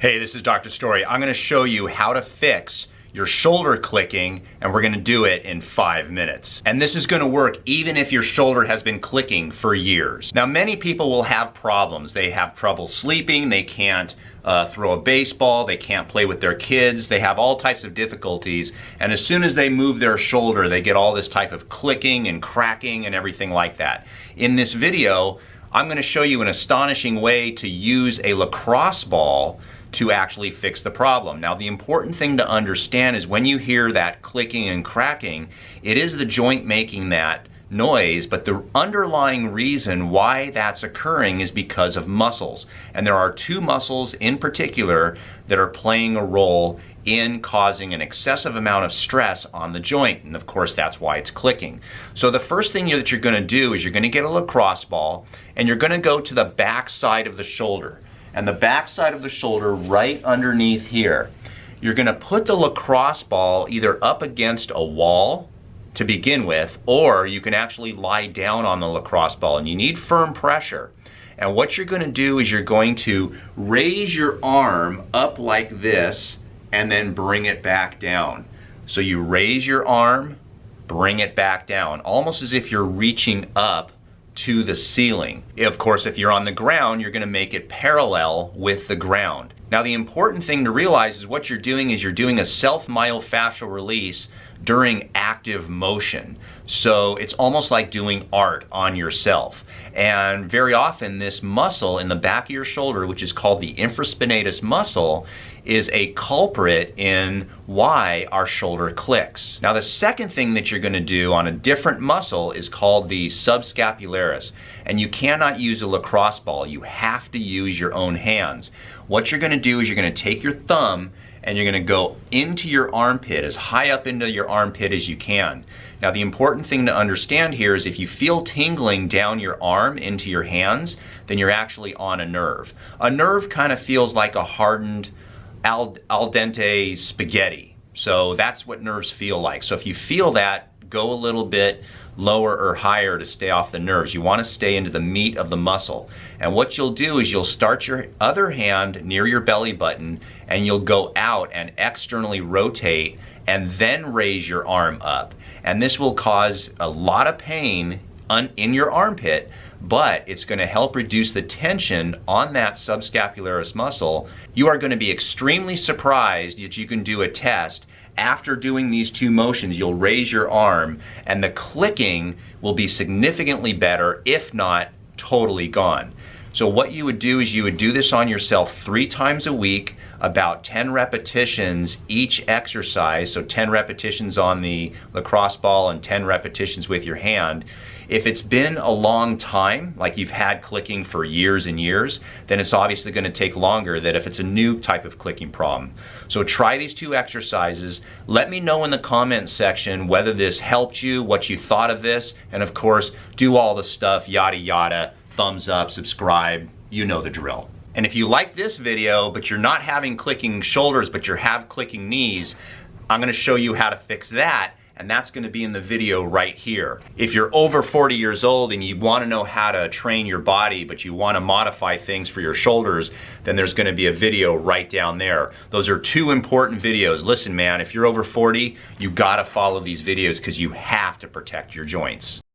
Hey, this is Dr. Story. I'm going to show you how to fix your shoulder clicking, and we're going to do it in 5 minutes. And this is going to work even if your shoulder has been clicking for years. Now, many people will have problems. They have trouble sleeping, they can't throw a baseball, they can't play with their kids, they have all types of difficulties, and as soon as they move their shoulder, they get all this type of clicking and cracking and everything like that. In this video, I'm going to show you an astonishing way to use a lacrosse ball to actually fix the problem. Now, the important thing to understand is when you hear that clicking and cracking, it is the joint making that noise, but the underlying reason why that's occurring is because of muscles. And there are two muscles in particular that are playing a role in causing an excessive amount of stress on the joint, and of course that's why it's clicking. So the first thing that you're going to do is you're going to get a lacrosse ball and you're going to go to the back side of the shoulder. And the back side of the shoulder right underneath here, you're going to put the lacrosse ball either up against a wall to begin with, or you can actually lie down on the lacrosse ball, and you need firm pressure. And what you're going to do is you're going to raise your arm up like this and then bring it back down. So you raise your arm, bring it back down, almost as if you're reaching up to the ceiling. Of course, if you're on the ground, you're going to make it parallel with the ground. Now, the important thing to realize is what you're doing is you're doing a self-myofascial release during active motion. So it's almost like doing art on yourself. And very often this muscle in the back of your shoulder, which is called the infraspinatus muscle, is a culprit in why our shoulder clicks. Now, the second thing that you're going to do on a different muscle is called the subscapularis. And you cannot use a lacrosse ball. You have to use your own hands. What you're going to do is you're going to take your thumb and you're going to go into your armpit, as high up into your armpit as you can. Now, the important thing to understand here is if you feel tingling down your arm into your hands, then you're actually on a nerve. A nerve kind of feels like a hardened al dente spaghetti. So that's what nerves feel like. So if you feel that, go a little bit lower or higher to stay off the nerves. You want to stay into the meat of the muscle. And what you'll do is you'll start your other hand near your belly button and you'll go out and externally rotate and then raise your arm up. And this will cause a lot of pain in your armpit, but it's going to help reduce the tension on that subscapularis muscle. You are going to be extremely surprised that you can do a test. After doing these two motions, you'll raise your arm and the clicking will be significantly better, if not totally gone. So what you would do is you would do this on yourself 3 times a week, about 10 repetitions each exercise. So 10 repetitions on the lacrosse ball and 10 repetitions with your hand. If it's been a long time, like you've had clicking for years and years, then it's obviously going to take longer than if it's a new type of clicking problem. So try these 2 exercises. Let me know in the comments section whether this helped you, what you thought of this, and of course, do all the stuff, yada yada, thumbs up, subscribe, you know the drill. And if you like this video, but you're not having clicking shoulders, but you have clicking knees, I'm going to show you how to fix that. And that's going to be in the video right here. If you're over 40 years old and you want to know how to train your body, but you want to modify things for your shoulders, then there's going to be a video right down there. Those are 2 important videos. Listen, man, if you're over 40, you got to follow these videos because you have to protect your joints.